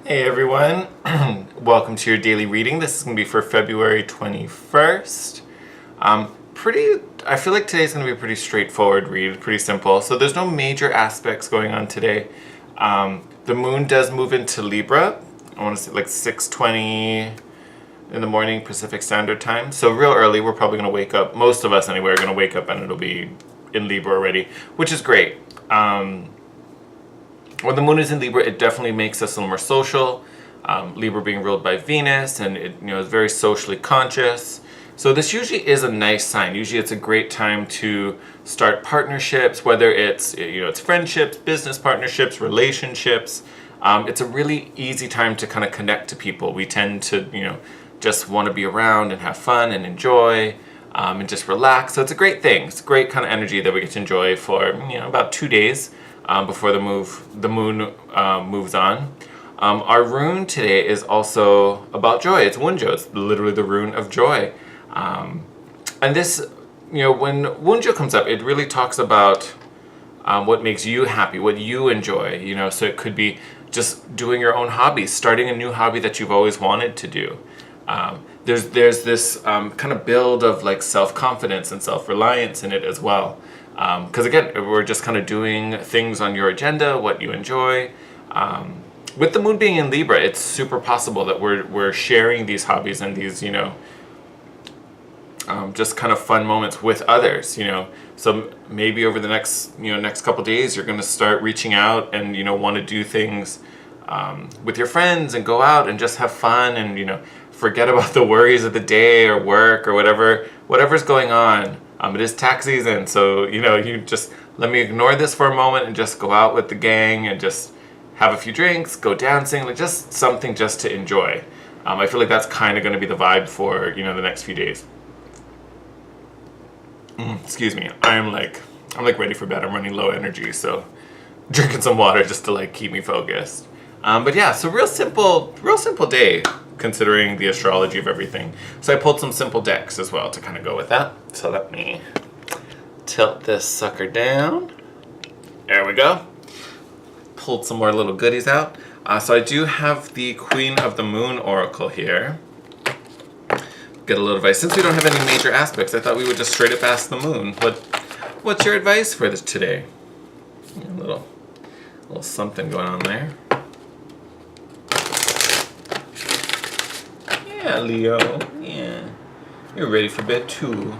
Hey everyone, welcome to your daily reading. This is going to be for February 21st. I feel like today's going to be a pretty straightforward read, pretty simple. So there's no major aspects going on today. The moon does move into Libra. I want to say like 6:20 in the morning Pacific Standard Time. So real early, we're probably going to wake up. Most of us anyway are going to wake up and it'll be in Libra already, which is great. When the moon is in Libra, it definitely makes us a little more social. Libra being ruled by Venus, and it is very socially conscious. So this usually is a nice sign. Usually, it's a great time to start partnerships, whether it's it's friendships, business partnerships, relationships. It's a really easy time to kind of connect to people. We tend to just want to be around and have fun and enjoy. And just relax. So it's a great thing. It's a great kind of energy that we get to enjoy for about 2 days before the moon moves on. Our rune today is also about joy. It's Wunjo. It's literally the rune of joy. And this, when Wunjo comes up, it really talks about what makes you happy, what you enjoy. So it could be just doing your own hobbies, starting a new hobby that you've always wanted to do. There's this kind of build of like self-confidence and self-reliance in it as well. Because again, we're just kind of doing things on your agenda, what you enjoy. With the moon being in Libra, it's super possible that we're sharing these hobbies and these just kind of fun moments with others. So maybe over the next couple days, you're going to start reaching out and want to do things with your friends and go out and just have fun and forget about the worries of the day or work or whatever's going on. It is tax season, so you just let me ignore this for a moment and just go out with the gang and just have a few drinks, go dancing, like just something just to enjoy. I feel like that's kind of going to be the vibe for the next few days. Excuse me, I'm like ready for bed. I'm running low energy, so drinking some water just to like keep me focused. But yeah, so real simple day considering the astrology of everything. So I pulled some simple decks as well to kind of go with that. So let me tilt this sucker down. There we go. Pulled some more little goodies out. So I do have the Queen of the Moon Oracle here. Get a little advice. Since we don't have any major aspects, I thought we would just straight up ask the moon. What's your advice for this today? A little something going on there. Yeah, Leo. Yeah. You're ready for bed too.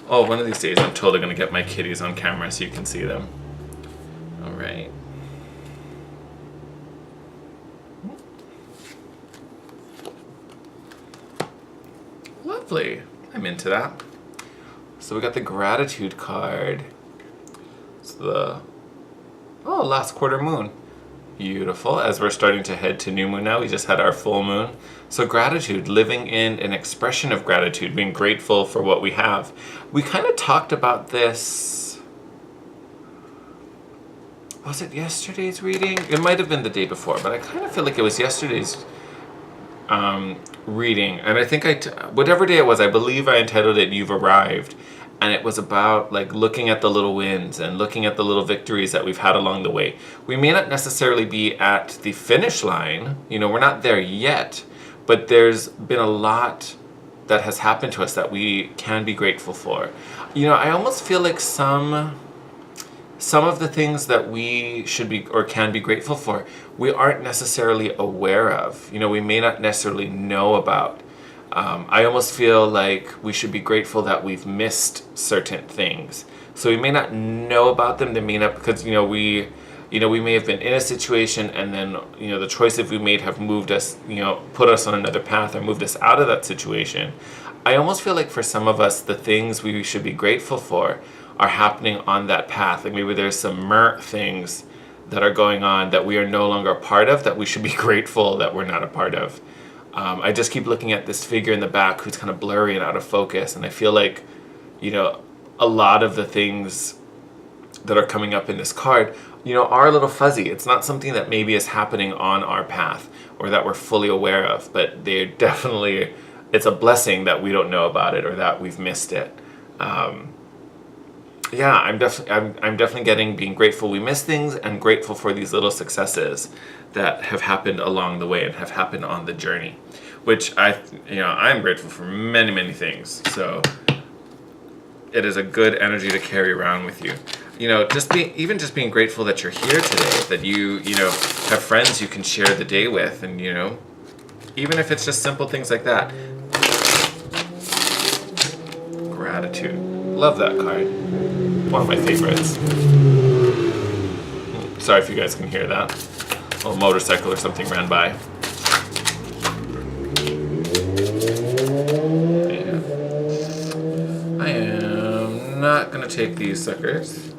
Oh, one of these days I'm totally going to get my kitties on camera so you can see them. All right. Lovely. I'm into that. So we got the gratitude card. It's the last quarter moon. Beautiful. As we're starting to head to new moon now, we just had our full moon. So gratitude, living in an expression of gratitude, being grateful for what we have. We kind of talked about this. Was it yesterday's reading? It might have been the day before, but I kind of feel like it was yesterday's reading. And I think whatever day it was, I believe I entitled it "You've Arrived." And it was about like looking at the little wins and looking at the little victories that we've had along the way. We may not necessarily be at the finish line, we're not there yet, but there's been a lot that has happened to us that we can be grateful for. I almost feel like some of the things that we should be or can be grateful for, we aren't necessarily aware of. We may not necessarily know about. I almost feel like we should be grateful that we've missed certain things. So we may not know about them. They may not, because we may have been in a situation and then the choices we made have moved us, put us on another path or moved us out of that situation. I almost feel like for some of us, the things we should be grateful for are happening on that path. Like maybe there's some things that are going on that we are no longer a part of, that we should be grateful that we're not a part of. I just keep looking at this figure in the back who's kind of blurry and out of focus, and I feel like, a lot of the things that are coming up in this card, are a little fuzzy. It's not something that maybe is happening on our path or that we're fully aware of, but it's a blessing that we don't know about it or that we've missed it. yeah, I'm definitely getting being grateful we miss things and grateful for these little successes that have happened along the way and have happened on the journey, which I'm grateful for many things. So it is a good energy to carry around with you. Just being grateful that you're here today, that you have friends you can share the day with, and even if it's just simple things like that. Gratitude. Love that card. One of my favorites. Sorry if you guys can hear that. A little motorcycle or something ran by. And I am not going to take these suckers,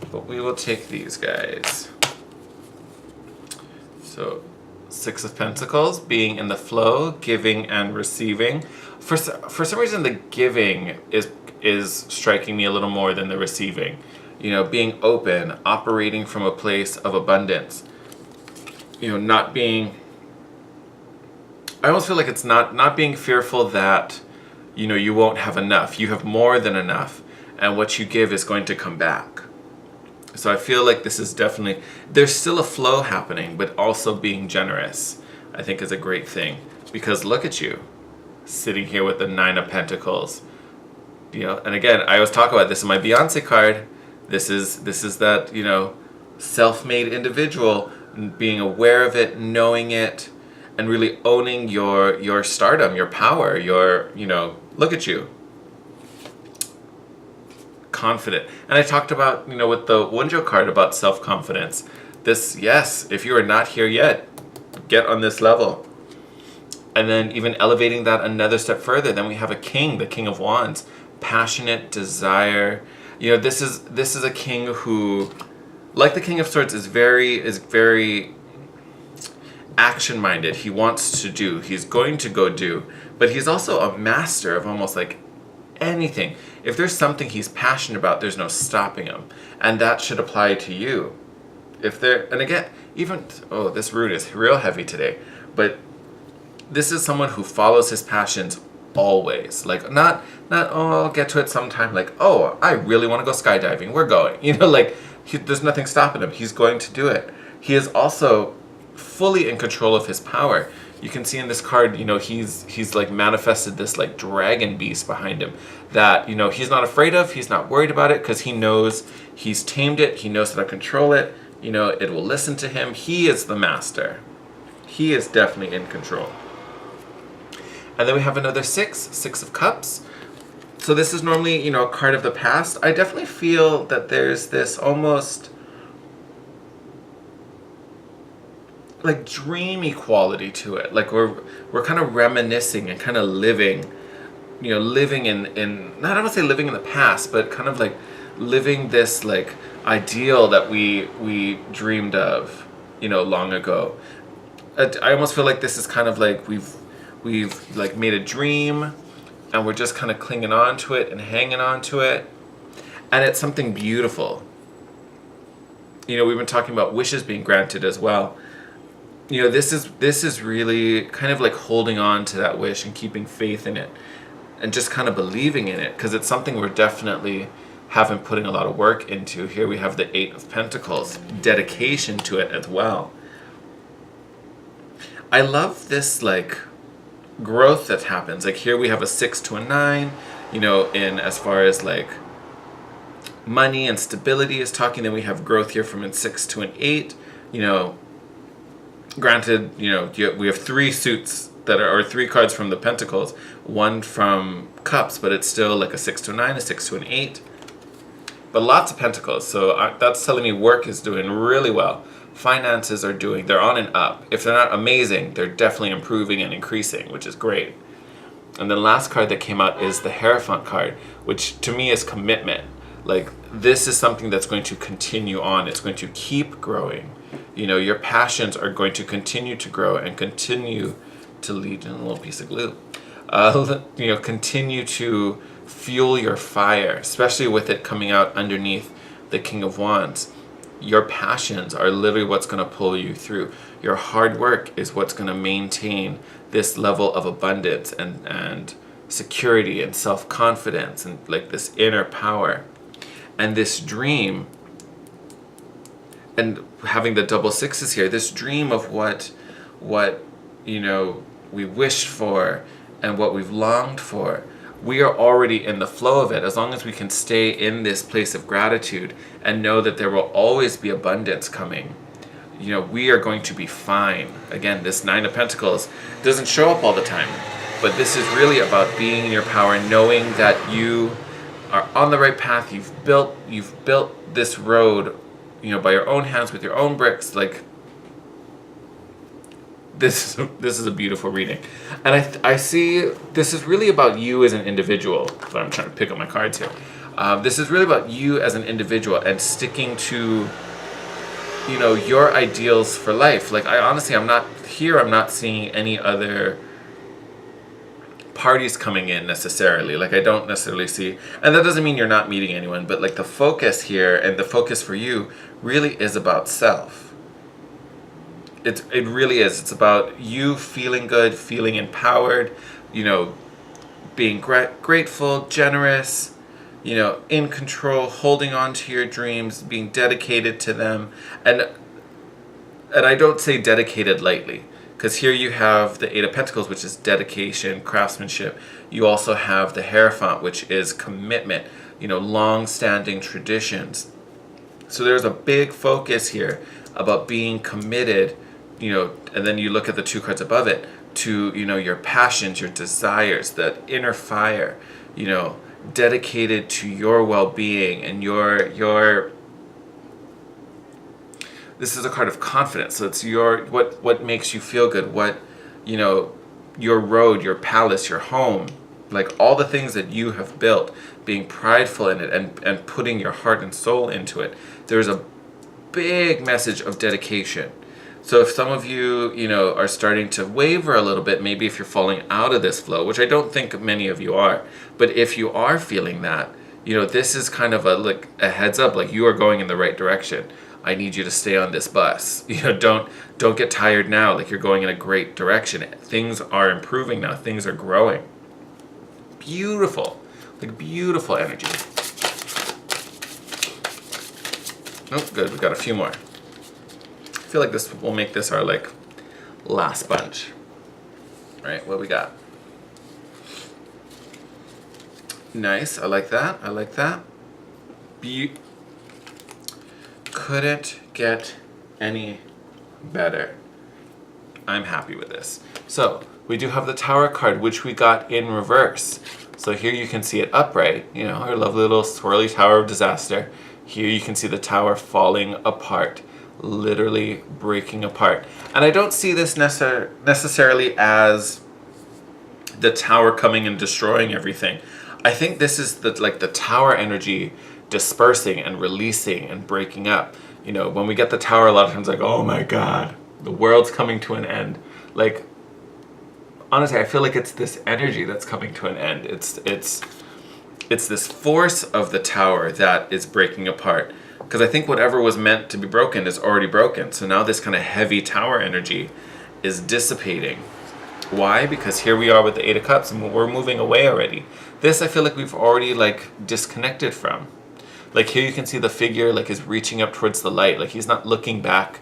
but we will take these guys. So 6 of Pentacles, being in the flow, giving and receiving. For some reason, the giving is striking me a little more than the receiving. Being open, operating from a place of abundance. Not being. I almost feel like it's not being fearful that, you won't have enough. You have more than enough, and what you give is going to come back. So I feel like this is definitely, there's still a flow happening, but also being generous, I think, is a great thing. Because look at you, sitting here with the 9 of Pentacles. And again, I always talk about this in my Beyonce card. This is that, self-made individual, being aware of it, knowing it, and really owning your stardom, your power, look at you. Confident. And I talked about, with the Wunjo card about self-confidence. Yes, if you are not here yet, get on this level. And then even elevating that another step further, then we have a king, the King of Wands. Passionate, desire. This is a king who, like the King of Swords, is very action-minded. He wants to do. He's going to go do. But he's also a master of almost like anything. If there's something he's passionate about, there's no stopping him. And that should apply to you. And again, this root is real heavy today. But this is someone who follows his passions always. Like, not I'll get to it sometime. Like, I really want to go skydiving. We're going. There's nothing stopping him. He's going to do it. He is also fully in control of his power. You can see in this card, he's like manifested this like dragon beast behind him that, he's not afraid of, he's not worried about it, because he knows he's tamed it, he knows how to control it, it will listen to him. He is the master. He is definitely in control. And then we have another 6 of Cups. So this is normally, a card of the past. I definitely feel that there's this almost like dreamy quality to it. Like we're kind of reminiscing and kind of living in not, I don't want to say living in the past, but kind of like living this like ideal that we dreamed of, long ago. I almost feel like this is kind of like we've like made a dream and we're just kind of clinging on to it and hanging on to it. And it's something beautiful. We've been talking about wishes being granted as well. This is really kind of like holding on to that wish and keeping faith in it and just kind of believing in it, because it's something we're definitely haven't putting a lot of work into. Here we have the 8 of Pentacles, dedication to it as well. I love this like growth that happens. Like here we have a 6 to a 9, in as far as like money and stability is talking. Then we have growth here from a 6 to an 8, Granted, we have 3 suits or 3 cards from the Pentacles, 1 from Cups, but it's still like a 6 to a 9, a 6 to an 8. But lots of Pentacles, so that's telling me work is doing really well. Finances they're on and up. If they're not amazing, they're definitely improving and increasing, which is great. And the last card that came out is the Hierophant card, which to me is commitment. Like, this is something that's going to continue on. It's going to keep growing. Your passions are going to continue to grow and continue to lead in a little piece of glue. Continue to fuel your fire, especially with it coming out underneath the King of Wands. Your passions are literally what's going to pull you through. Your hard work is what's going to maintain this level of abundance and security and self-confidence and like this inner power. And this dream, and having the double sixes here, this dream of what you know we wished for and what we've longed for, we are already in the flow of it. As long as we can stay in this place of gratitude and know that there will always be abundance coming, you know, we are going to be fine. Again, this Nine of Pentacles doesn't show up all the time, but this is really about being in your power, knowing that you are on the right path. You've built this road, you know, by your own hands with your own bricks. Like, this is a beautiful reading. And I see this is really about you as an individual. But I'm trying to pick up my cards here. This is really about you as an individual and sticking to, you know, your ideals for life. Like, I'm not seeing any other parties coming in necessarily. Like, I don't necessarily see, and that doesn't mean you're not meeting anyone, but like the focus here and the focus for you really is about self. It really is. It's about you feeling good, feeling empowered, you know, being grateful, generous, you know, in control, holding on to your dreams, being dedicated to them. And I don't say dedicated lightly, because here you have the Eight of Pentacles, which is dedication, craftsmanship. You also have the Hierophant, which is commitment, you know, long-standing traditions. So there's a big focus here about being committed, you know, and then you look at the two cards above it, to, you know, your passions, your desires, that inner fire, you know, dedicated to your well-being and your this is a card of confidence. So it's your what makes you feel good, what, you know, your road, your palace, your home, like all the things that you have built, being prideful in it and putting your heart and soul into it. There's a big message of dedication. So if some of you, you know, are starting to waver a little bit, maybe if you're falling out of this flow, which I don't think many of you are, but if you are feeling that, you know, this is kind of a heads up, like you are going in the right direction. I need you to stay on this bus. You know, don't get tired now. Like, you're going in a great direction. Things are improving now. Things are growing. Beautiful. Like, beautiful energy. Oh, good. We've got a few more. I feel like this will make this our, like, last bunch. All right, what we got? Nice. I like that. I like that. Couldn't get any better. I'm happy with this. So we do have the Tower card, which we got in reverse. So here you can see it upright, you know, our lovely little swirly Tower of Disaster. Here you can see the Tower falling apart, literally breaking apart. And I don't see this necessarily as the Tower coming and destroying everything. I think this is the Tower energy dispersing and releasing and breaking up. You know, when we get the Tower, a lot of times like, oh my God, the world's coming to an end. Like, honestly, I feel like it's this energy that's coming to an end. It's this force of the Tower that is breaking apart. Because I think whatever was meant to be broken is already broken. So now this kind of heavy Tower energy is dissipating. Why? Because here we are with the Eight of Cups and we're moving away already. This I feel like we've already like disconnected from. Like, here you can see the figure like is reaching up towards the light. Like, he's not looking back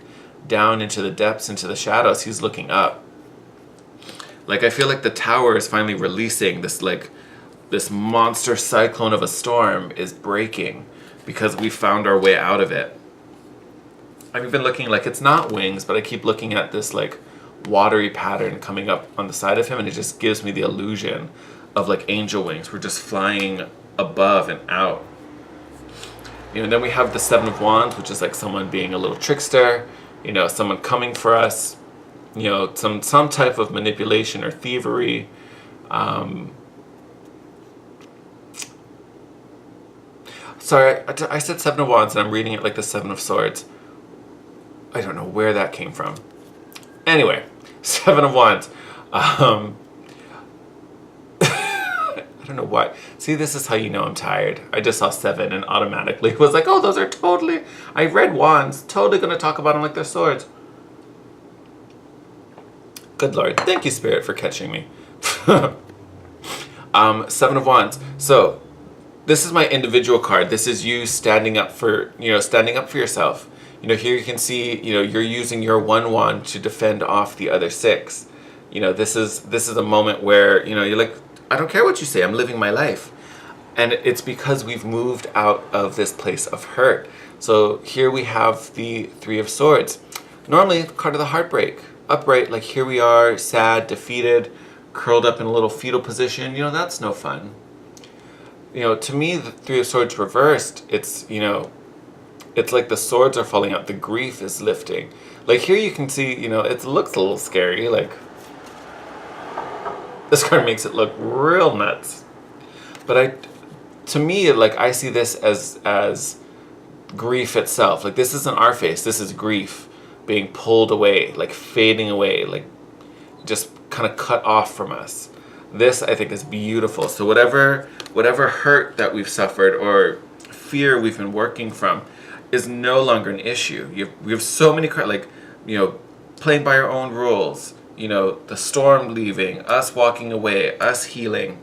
down into the depths, into the shadows. He's looking up. Like, I feel like the Tower is finally releasing this, like, this monster cyclone of a storm is breaking because we found our way out of it. I've been looking, like, it's not wings, but I keep looking at this like watery pattern coming up on the side of him, and it just gives me the illusion of like angel wings. We're just flying above and out. You know, and then we have the Seven of Wands, which is like someone being a little trickster, you know, someone coming for us, you know, some type of manipulation or thievery. Sorry, I said Seven of Wands and I'm reading it like the Seven of Swords. I don't know where that came from. Anyway, Seven of Wands. I don't know why. See, this is how you know I'm tired. I just saw 7 and automatically was like, oh, those are totally... I read wands. Totally going to talk about them like they're swords. Good Lord. Thank you, Spirit, for catching me. Seven of Wands. So this is my individual card. This is you standing up for, standing up for yourself. Here you can see, you're using your one wand to defend off the other six. This is a moment where, you're like, I don't care what you say, I'm living my life. And it's because we've moved out of this place of hurt. So here we have the Three of Swords. Normally, card of the heartbreak. Upright, like here we are, sad, defeated, curled up in a little fetal position. That's no fun. To me, the Three of Swords reversed, it's like the swords are falling out. The grief is lifting. Like here you can see, it looks a little scary. Like this card makes it look real nuts. But to me, like I see this as grief itself. Like this isn't our face. This is grief being pulled away, like fading away, like just kind of cut off from us. This I think is beautiful. So whatever hurt that we've suffered or fear we've been working from is no longer an issue. We have so many cards, like, playing by our own rules, the storm leaving, us walking away, us healing.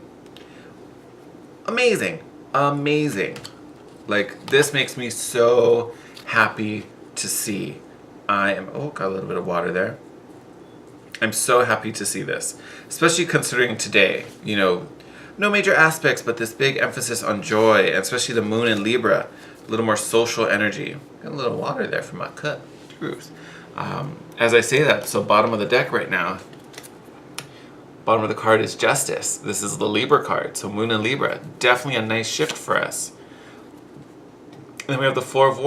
Amazing. Like, this makes me so happy to see. Got a little bit of water there. I'm so happy to see this, especially considering today, no major aspects, but this big emphasis on joy, and especially the moon in Libra, a little more social energy. Got a little water there from my cup. Truth. As I say that, so bottom of the deck right now, bottom of the card is Justice. This is the Libra card, so moon in Libra. Definitely a nice shift for us. And then we have the Four of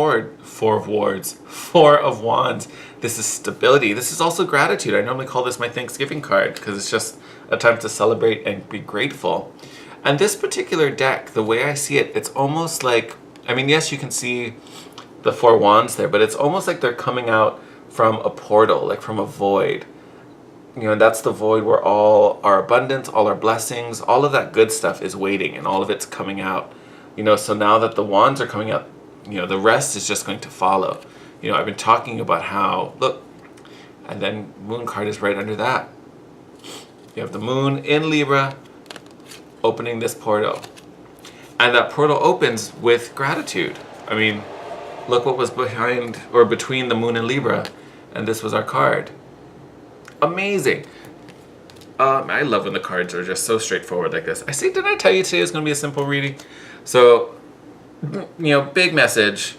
Wands. This is stability. This is also gratitude. I normally call this my Thanksgiving card because it's just a time to celebrate and be grateful. And this particular deck, the way I see it, it's almost like, yes, you can see the Four Wands there, but it's almost like they're coming out from a portal, like from a void. And that's the void where all our abundance, all our blessings, all of that good stuff is waiting, and all of it's coming out. So now that the wands are coming out, the rest is just going to follow. I've been talking about how, look, and then moon card is right under that. You have the moon in Libra opening this portal. And that portal opens with gratitude. Look what was behind or between the moon and Libra, and this was our card. Amazing. I love when the cards are just so straightforward like this. Didn't I tell you today was going to be a simple reading? So, big message.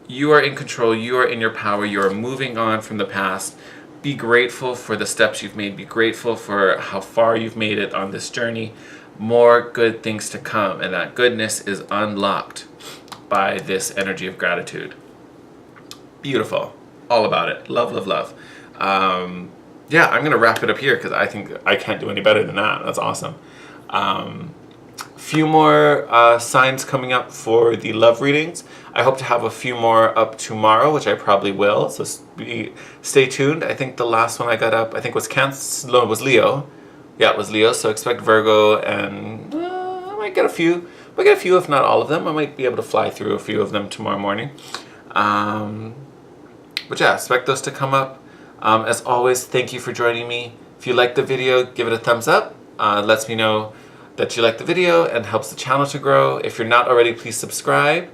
You are in control. You are in your power. You are moving on from the past. Be grateful for the steps you've made. Be grateful for how far you've made it on this journey. More good things to come, and that goodness is unlocked by this energy of gratitude. Beautiful. All about it. Love, love, love. I'm going to wrap it up here because I think I can't do any better than that. That's awesome. Few more signs coming up for the love readings. I hope to have a few more up tomorrow, which I probably will. So stay tuned. I think the last one I got up, was Cancer. No, it was Leo. Yeah, it was Leo. So expect Virgo, and I might get a few. I might get a few, if not all of them. I might be able to fly through a few of them tomorrow morning. But yeah, expect those to come up. As always, thank you for joining me. If you liked the video, give it a thumbs up. Lets me know that you like the video and helps the channel to grow. If you're not already, please subscribe.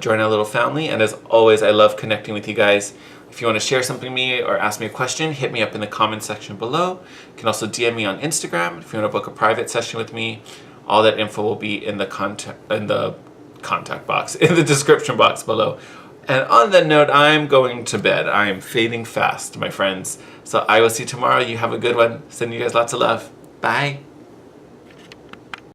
Join our little family. And as always, I love connecting with you guys. If you want to share something with me or ask me a question, hit me up in the comment section below. You can also DM me on Instagram if you want to book a private session with me. All that info will be in the contact box, in the description box below. And on that note, I'm going to bed. I am fading fast, my friends. So I will see you tomorrow. You have a good one. Sending you guys lots of love. Bye.